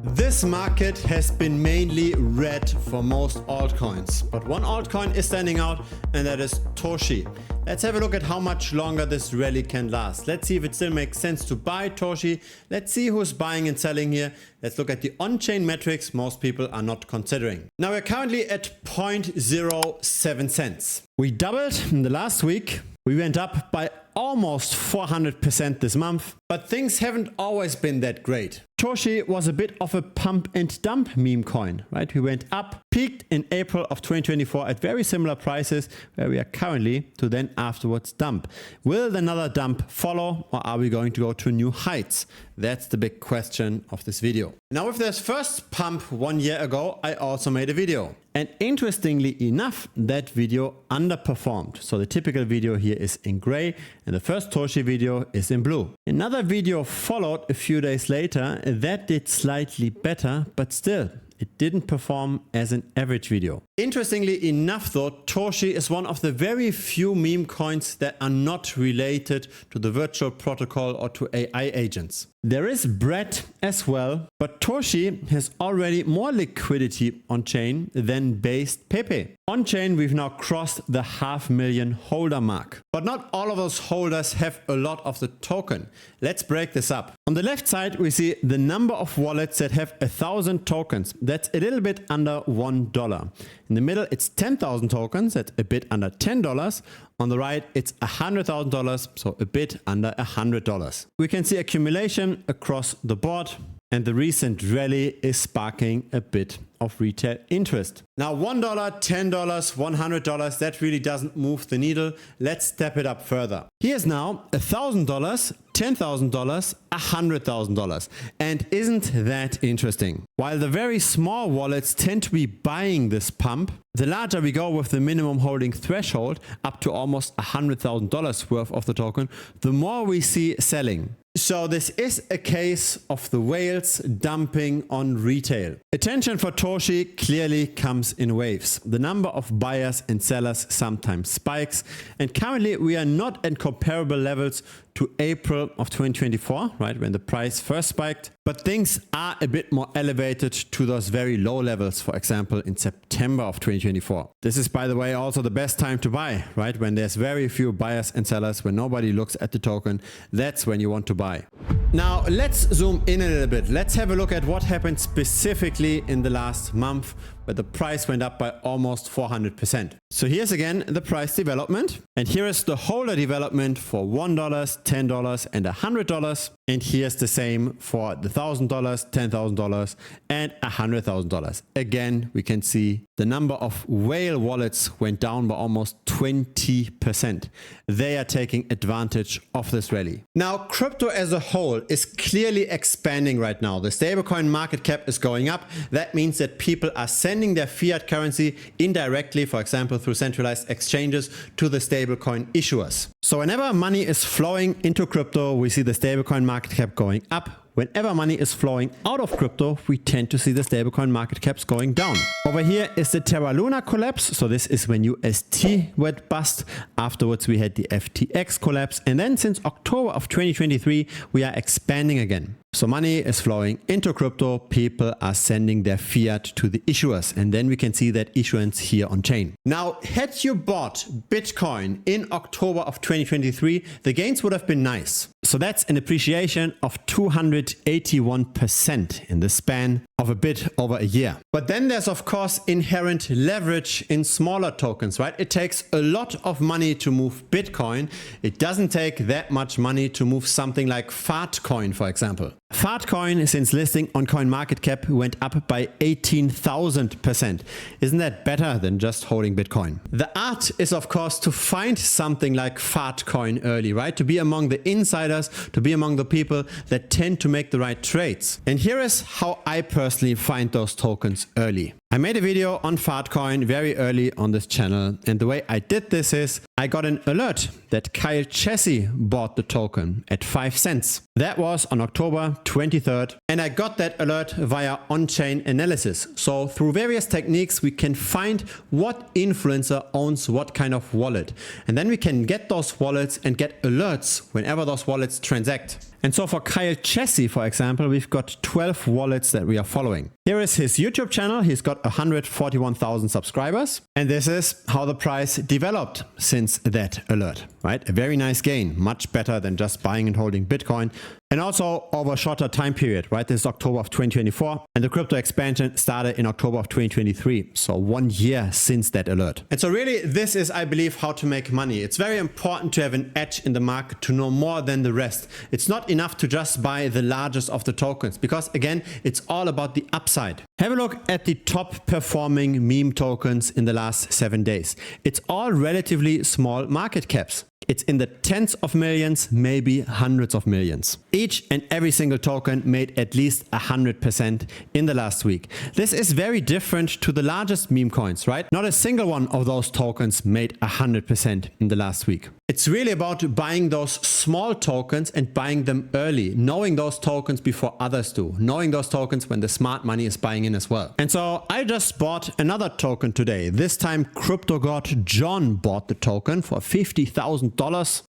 This market has been mainly red for most altcoins, but one altcoin is standing out, and that is Toshi. Let's have a look at how much longer this rally can last. Let's see if it still makes sense to buy Toshi. Let's see who's buying and selling here. Let's look at the on-chain metrics most people are not considering. Now we're currently at 0.07 cents. We doubled in the last week. We went up by almost 400% this month, but things haven't always been that great. Toshi was a bit of a pump and dump meme coin, right? We went up, peaked in April of 2024 at very similar prices where we are currently, to then afterwards dump. Will another dump follow, or are we going to go to new heights? That's the big question of this video. Now with this first pump 1 year ago, I also made a video. And interestingly enough, that video underperformed. So the typical video here is in gray and the first Toshi video is in blue. Another video followed a few days later that did slightly better, but still it didn't perform as an average video. Interestingly enough though, Toshi is one of the very few meme coins that are not related to the virtual protocol or to AI agents. There is bread as well, but Toshi has already more liquidity on chain than based Pepe. On chain, we've now crossed the 500,000 holder mark, but not all of those holders have a lot of the token. Let's break this up. On the left side, we see the number of wallets that have 1,000 tokens. That's a little bit under $1. In the middle, it's 10,000 tokens. That's a bit under $10. On the right, it's $100,000, so a bit under $100. We can see accumulation across the board, and the recent rally is sparking a bit of retail interest. Now $1, $10, $100, that really doesn't move the needle. Let's step it up further. Here's now $1,000, $10,000, $100,000. And isn't that interesting? While the very small wallets tend to be buying this pump, the larger we go with the minimum holding threshold, up to almost $100,000 worth of the token, the more we see selling. So this is a case of the whales dumping on retail. Attention for Toshi clearly comes in waves. The number of buyers and sellers sometimes spikes, and currently we are not at comparable levels to April of 2024, right, when the price first spiked, but things are a bit more elevated to those very low levels, for example, in September of 2024. This is, by the way, also the best time to buy, right? When there's very few buyers and sellers, when nobody looks at the token, that's when you want to buy. Now, let's zoom in a little bit. Let's have a look at what happened specifically in the last month, where the price went up by almost 400%. So here's again the price development, and here is the holder development for $1, $10, and $100. And here's the same for the $1,000, $10,000, and $100,000. Again, we can see the number of whale wallets went down by almost 20%. They are taking advantage of this rally. Now, crypto as a whole is clearly expanding right now. The stablecoin market cap is going up. That means that people are sending their fiat currency indirectly, for example, through centralized exchanges, to the stablecoin issuers. So whenever money is flowing into crypto, we see the stablecoin market cap going up. Whenever money is flowing out of crypto, we tend to see the stablecoin market caps going down. Over here is the Terra Luna collapse. So this is when UST went bust. Afterwards, we had the FTX collapse. And then since October of 2023, we are expanding again. So money is flowing into crypto. People are sending their fiat to the issuers. And then we can see that issuance here on chain. Now, had you bought Bitcoin in October of 2023, the gains would have been nice. So that's an appreciation of 281% in the span of a bit over a year. But then there's of course inherent leverage in smaller tokens, right? It takes a lot of money to move Bitcoin. It doesn't take that much money to move something like Fartcoin, for example. Fartcoin, since listing on CoinMarketCap, went up by 18,000%. Isn't that better than just holding Bitcoin? The art is of course to find something like Fartcoin early, right? To be among the insiders, to be among the people that tend to make the right trades. And here is how I personally find those tokens early. I made a video on Fartcoin very early on this channel, and the way I did this is I got an alert that Kyle Chessy bought the token at 5 cents. That was on October 23rd, and I got that alert via on-chain analysis. So through various techniques, we can find what influencer owns what kind of wallet, and then we can get those wallets and get alerts whenever those wallets transact. And so for Kyle Chessy, for example, we've got 12 wallets that we are following. Here is his YouTube channel. He's got 141,000 subscribers. And this is how the price developed since that alert, right? A very nice gain, much better than just buying and holding Bitcoin. And also over a shorter time period, right? This is October of 2024, and the crypto expansion started in October of 2023. So 1 year since that alert. And so really, this is, I believe, how to make money. It's very important to have an edge in the market, to know more than the rest. It's not enough to just buy the largest of the tokens, because again, it's all about the upside. Have a look at the top performing meme tokens in the last 7 days. It's all relatively small market caps. It's in the tens of millions, maybe hundreds of millions. Each and every single token made at least 100% in the last week. This is very different to the largest meme coins, right? Not a single one of those tokens made 100% in the last week. It's really about buying those small tokens and buying them early, knowing those tokens before others do, knowing those tokens when the smart money is buying in as well. And so I just bought another token today. This time crypto god John bought the token for $50,000.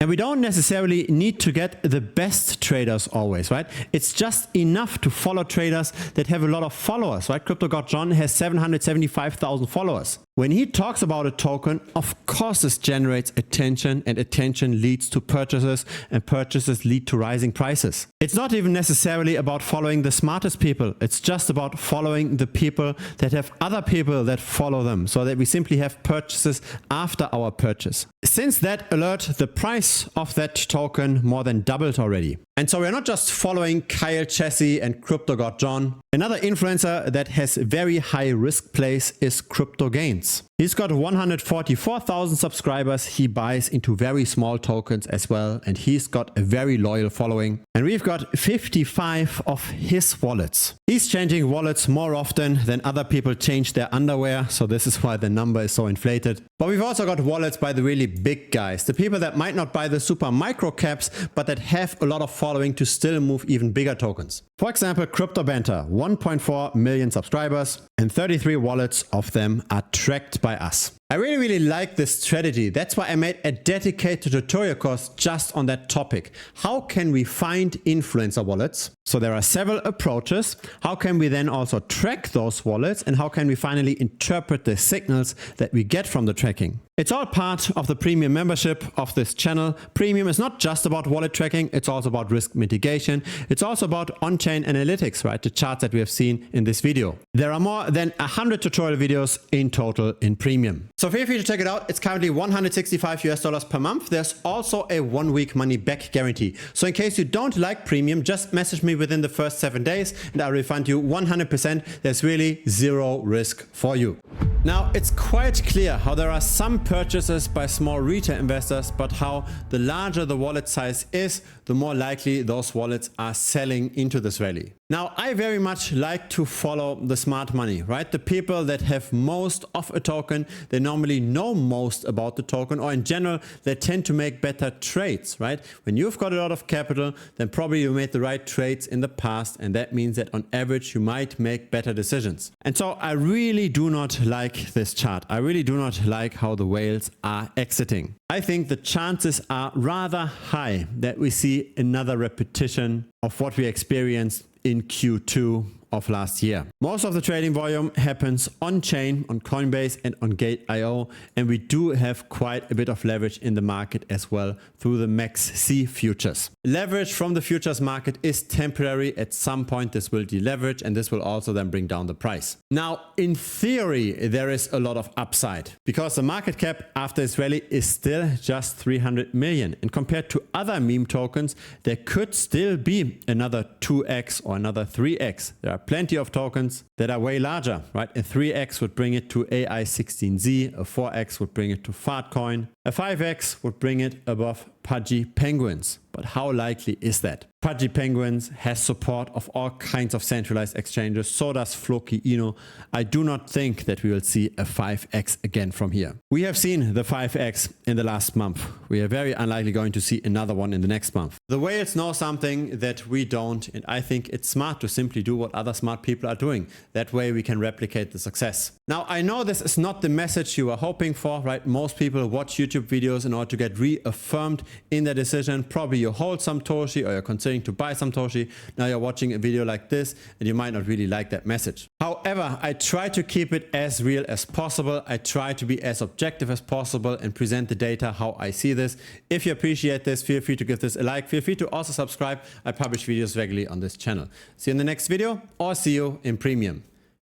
And we don't necessarily need to get the best traders always, right? It's just enough to follow traders that have a lot of followers, right? Crypto god John has 775,000 followers. When he talks about a token, of course this generates attention, and attention leads to purchases, and purchases lead to rising prices. It's not even necessarily about following the smartest people. It's just about following the people that have other people that follow them, so that we simply have purchases after our purchase. Since that alert, the price of that token more than doubled already. And so we're not just following Kyle Chessy and crypto god John. Another influencer that has very high risk plays is Crypto Gains. He's got 144,000 subscribers. He buys into very small tokens as well, and he's got a very loyal following. And we've got 55 of his wallets. He's changing wallets more often than other people change their underwear, so this is why the number is so inflated. But we've also got wallets by the really big guys, the people that might not buy the super micro caps, but that have a lot of following to still move even bigger tokens. For example, Crypto Banter, 1.4 million subscribers, and 33 wallets of them are tracked by us. I really like this strategy. That's why I made a dedicated tutorial course just on that topic. How can we find influencer wallets? So there are several approaches. How can we then also track those wallets, and how can we finally interpret the signals that we get from the tracking? It's all part of the premium membership of this channel. Premium is not just about wallet tracking, it's also about risk mitigation. It's also about on-chain analytics, right? The charts that we have seen in this video. There are more than 100 tutorial videos in total in premium. So feel free to check it out. It's currently $165 per month. There's also a 1 week money back guarantee. So in case you don't like premium, just message me within the first 7 days and I'll refund you 100%. There's really zero risk for you. Now, it's quite clear how there are some purchases by small retail investors, but how the larger the wallet size is, the more likely those wallets are selling into this rally. Now, I very much like to follow the smart money, right? The people that have most of a token, they normally know most about the token, or in general, they tend to make better trades, right? When you've got a lot of capital, then probably you made the right trades in the past, and that means that on average, you might make better decisions. And so I really do not like this chart. I really do not like how the whales are exiting. I think the chances are rather high that we see another repetition of what we experienced in Q2 of last year. Most of the trading volume happens on-chain, on Coinbase and on Gate.io, and we do have quite a bit of leverage in the market as well through the MaxC futures. Leverage from the futures market is temporary. At some point this will deleverage, and this will also then bring down the price. Now, in theory, there is a lot of upside because the market cap after this rally is still just 300 million. And compared to other meme tokens, there could still be another 2x or another 3x. There are plenty of tokens that are way larger, right? A 3x would bring it to AI16Z, a 4x would bring it to Fartcoin, a 5x would bring it above Pudgy Penguins. But how likely is that? Pudgy Penguins has support of all kinds of centralized exchanges. So does Floki Ino. I do not think that we will see a 5x again from here. We have seen the 5x in the last month. We are very unlikely going to see another one in the next month. The whales know something that we don't, and I think it's smart to simply do what other smart people are doing. That way we can replicate the success. Now, I know this is not the message you are hoping for, right? Most people watch YouTube videos in order to get reaffirmed in their decision. Probably you hold some Toshi or you're considering registering to buy some Toshi. Now you're watching a video like this and you might not really like that message. However, I try to keep it as real as possible. I try to be as objective as possible and present the data how I see this. If you appreciate this, feel free to give this a like. Feel free to also subscribe. I publish videos regularly on this channel. See you in the next video or see you in premium.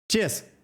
Cheers!